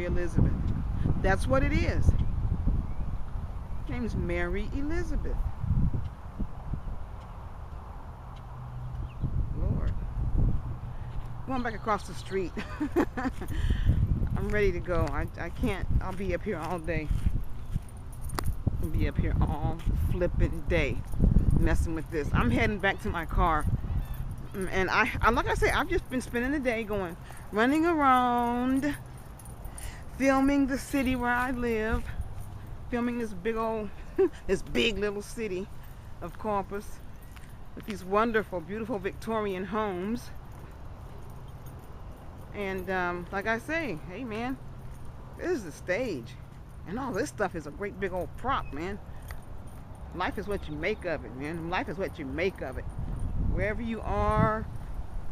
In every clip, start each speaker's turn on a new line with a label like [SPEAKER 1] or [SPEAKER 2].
[SPEAKER 1] Elizabeth. That's what it is. Her name is Mary Elizabeth. Lord. Going back across the street. I'm ready to go. I can't. I'll be up here all day. I'll be up here all flipping day messing with this. I'm heading back to my car. And I like I said, I've just been spending the day running around, filming the city where I live, filming this big old, this big little city of Corpus with these wonderful, beautiful Victorian homes. And like I say, hey man, this is the stage. And all this stuff is a great big old prop, man. Life is what you make of it, man. Life is what you make of it. Wherever you are,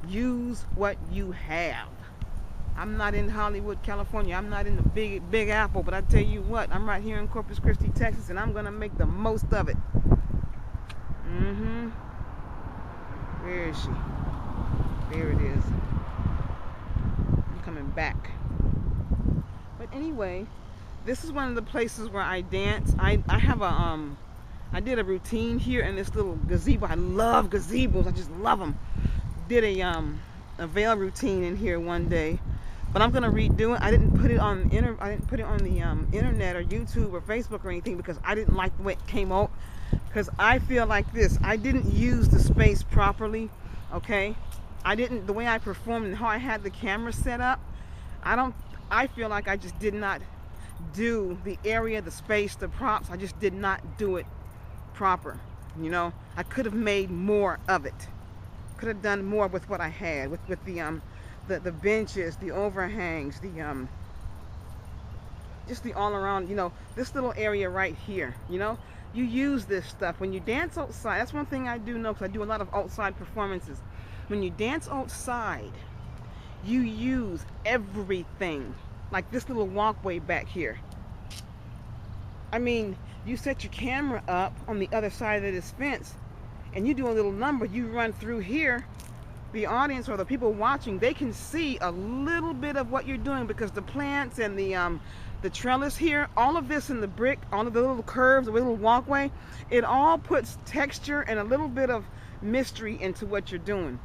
[SPEAKER 1] use what you have. I'm not in Hollywood, California. I'm not in the Big Apple, but I tell you what, I'm right here in Corpus Christi, Texas, and I'm gonna make the most of it. Where is she? There it is. I'm coming back. But anyway, this is one of the places where I dance. I have a I did a routine here in this little gazebo. I love gazebos. I just love them. Did a veil routine in here one day, but I'm gonna redo it. I didn't put it on the internet or YouTube or Facebook or anything because I didn't like the way it came out. Because I feel like this. I didn't use the space properly. Okay, the way I performed and how I had the camera set up. I feel like I just did not do the area, the space, the props. I just did not do it proper. You know, I could have made more of it. Could have done more with what I had, with the benches, the overhangs, just the all around, you know, this little area right here. You know, you use this stuff when you dance outside. That's one thing I do know, because I do a lot of outside performances. When you dance outside, you use everything. Like this little walkway back here. I mean, you set your camera up on the other side of this fence and you do a little number, you run through here, the audience or the people watching, they can see a little bit of what you're doing, because the plants and the trellis here, all of this in the brick, all of the little curves, the little walkway, it all puts texture and a little bit of mystery into what you're doing.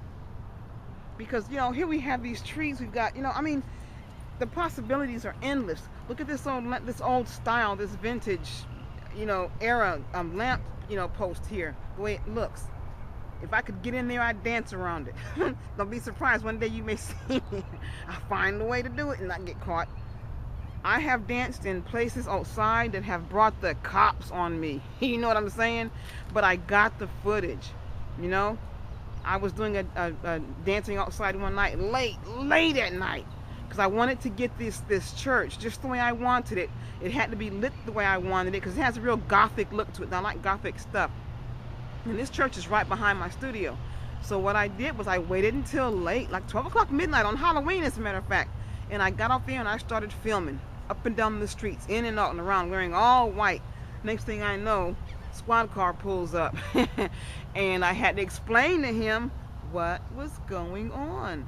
[SPEAKER 1] Because, you know, here we have these trees, we've got, you know, I mean, the possibilities are endless. Look at this old style, this vintage, you know, era lamp, you know, post here, the way it looks. If I could get in there, I'd dance around it. Don't be surprised, one day you may see me. I'll find a way to do it and not get caught. I have danced in places outside that have brought the cops on me. You know what I'm saying? But I got the footage, you know. I was doing a dancing outside one night, late at night, because I wanted to get this church just the way I wanted it. It had to be lit the way I wanted it, because it has a real gothic look to it. And I like gothic stuff. And this church is right behind my studio. So what I did was I waited until late, like 12 o'clock midnight on Halloween, as a matter of fact. And I got out there and I started filming up and down the streets, in and out and around, wearing all white. Next thing I know, squad car pulls up. And I had to explain to him what was going on.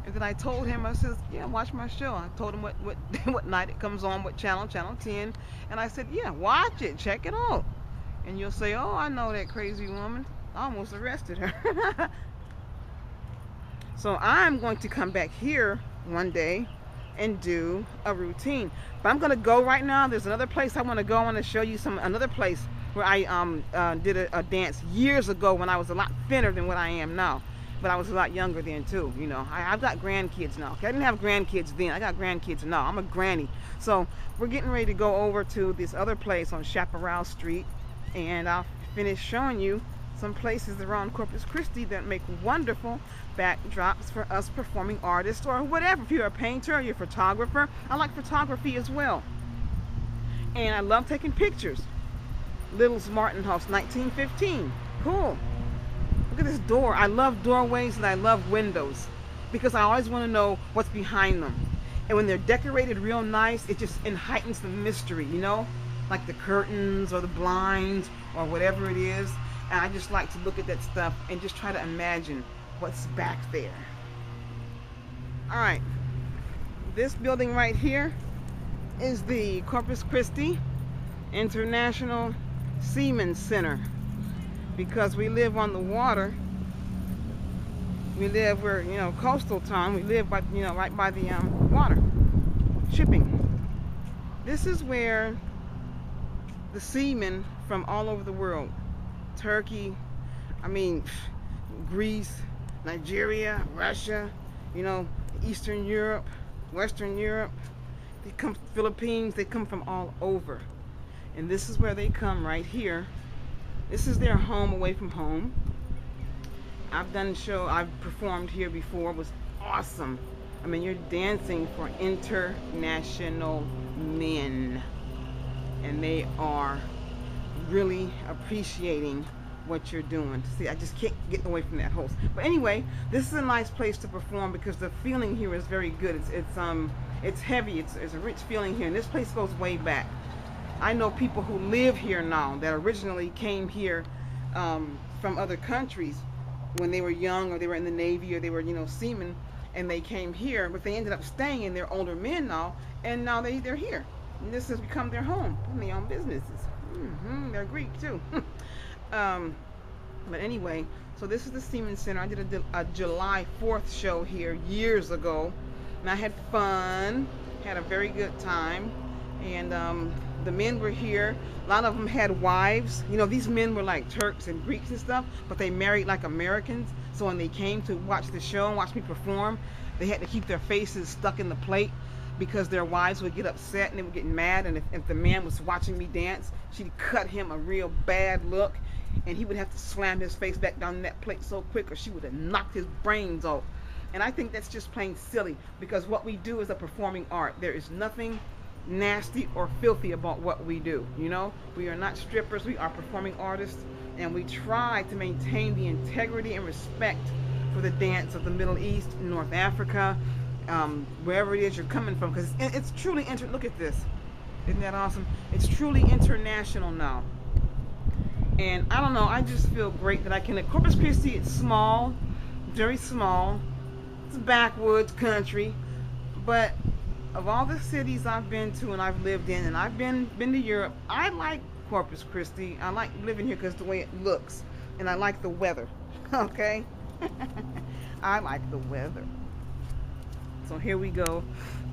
[SPEAKER 1] And then I told him, I said, yeah, watch my show. I told him what night it comes on, what channel 10. And I said, yeah, watch it, check it out. And you'll say, oh, I know that crazy woman. I almost arrested her. So I'm going to come back here one day and do a routine. But I'm going to go right now. There's another place I want to go. I want to show you another place where I did a dance years ago when I was a lot thinner than what I am now. But I was a lot younger then too, you know. I've got grandkids now. Okay? I didn't have grandkids then. I got grandkids now. I'm a granny. So we're getting ready to go over to this other place on Chaparral Street. And I'll finish showing you some places around Corpus Christi that make wonderful backdrops for us performing artists or whatever. If you're a painter or you're a photographer, I like photography as well. And I love taking pictures. Little's Martin House, 1915. Cool. Look at this door. I love doorways and I love windows because I always want to know what's behind them. And when they're decorated real nice, it just heightens the mystery, you know? Like the curtains or the blinds or whatever it is. And I just like to look at that stuff and just try to imagine what's back there. Alright, this building right here is the Corpus Christi International Seaman Center. Because we live on the water, we're, you know, coastal town. We live by, you know, right by the water, shipping. This is where the seamen from all over the world, Turkey, I mean, Greece, Nigeria, Russia, you know, Eastern Europe, Western Europe, they come, Philippines, they come from all over. And this is where they come, right here. This is their home away from home. I've performed here before. It was awesome. I mean, you're dancing for international men, and they are really appreciating what you're doing. See, I just can't get away from that host. But anyway, this is a nice place to perform because the feeling here is very good. It's heavy. It's a rich feeling here, and this place goes way back. I know people who live here now that originally came here from other countries when they were young, or they were in the Navy, or they were, you know, seamen, and they came here, but they ended up staying, and they're older men now, and now they're here. And this has become their home, and they own businesses. They're Greek too. But anyway, so this is the Seaman Center. I did a July 4th show here years ago, and I had fun, had a very good time, and the men were here. A lot of them had wives. You know, these men were like Turks and Greeks and stuff, but they married like Americans. So when they came to watch the show and watch me perform, they had to keep their faces stuck in the plate because their wives would get upset and they would get mad. And if the man was watching me dance, she'd cut him a real bad look, and he would have to slam his face back down that plate so quick, or she would have knocked his brains off. And I think that's just plain silly, because what we do is a performing art. There is nothing nasty or filthy about what we do. You know, we are not strippers, we are performing artists, and we try to maintain the integrity and respect for the dance of the Middle East, North Africa, wherever it is you're coming from, because it's truly look at this, isn't that awesome? It's truly international now. And I don't know, I just feel great that I can. At Corpus Christi, it's small, very small, it's a backwoods country, but of all the cities I've been to and I've lived in, and I've been to Europe, I like Corpus Christi. I like living here because the way it looks, and I like the weather. Okay? I like the weather. So here we go,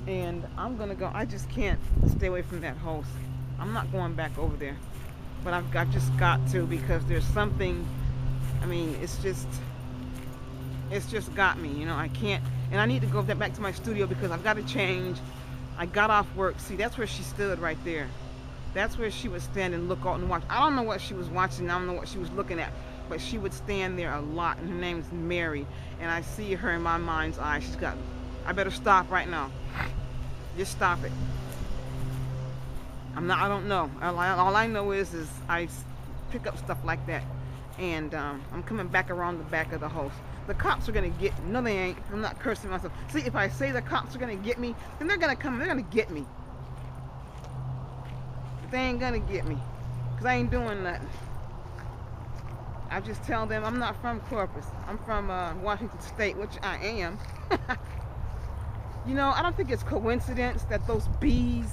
[SPEAKER 1] and I'm gonna go. I just can't stay away from that host. I'm not going back over there, but I've just got to, because there's something. I mean, it's just got me, you know. I can't. And I need to go back to my studio because I've got to change. I got off work. See, that's where she stood right there. That's where she would stand and look out and watch. I don't know what she was watching. I don't know what she was looking at. But she would stand there a lot. And her name is Mary. And I see her in my mind's eye. She's got... I better stop right now. Just stop it. I don't know. All I know is I pick up stuff like that. And I'm coming back around the back of the house. The cops are gonna get me. No, they ain't. I'm not cursing myself. See, if I say the cops are gonna get me, then they're gonna come. They're gonna get me. But they ain't gonna get me, because I ain't doing nothing. I just tell them I'm not from Corpus. I'm from Washington State, which I am. You know, I don't think it's coincidence that those bees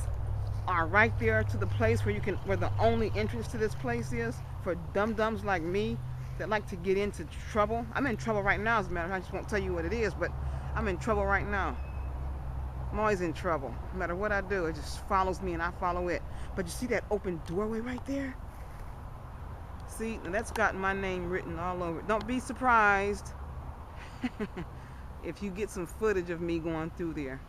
[SPEAKER 1] are right there to the place where the only entrance to this place is for dum-dums like me that like to get into trouble. I'm in trouble right now, as a matter of fact. I just won't tell you what it is, but I'm in trouble right now. I'm always in trouble. No matter what I do, it just follows me and I follow it. But you see that open doorway right there? See, and that's got my name written all over it. Don't be surprised if you get some footage of me going through there.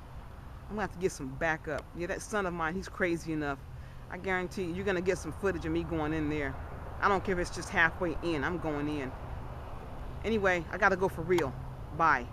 [SPEAKER 1] I'm gonna have to get some backup. Yeah, that son of mine, he's crazy enough. I guarantee you're gonna get some footage of me going in there. I don't care if it's just halfway in. I'm going in. Anyway, I gotta go for real. Bye.